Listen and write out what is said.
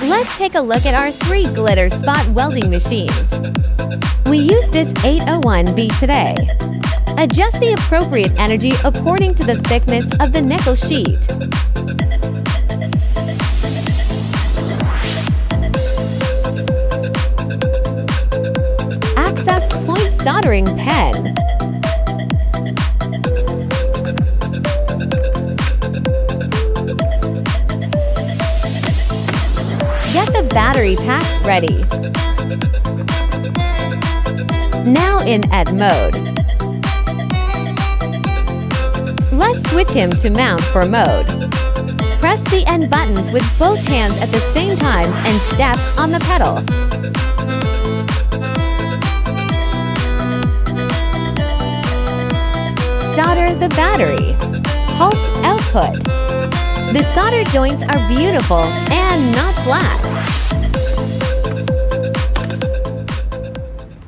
Let's take a look at our 3 glitter spot welding machines. We use this 801B today. Adjust the appropriate energy according to the thickness of the nickel sheet. Access point soldering pen. Get the battery pack ready. Now in ed mode. Let's switch him to mount for mode. Press the end buttons with both hands at the same time and step on the pedal. Solder the battery. Pulse output. The solder joints are beautiful and not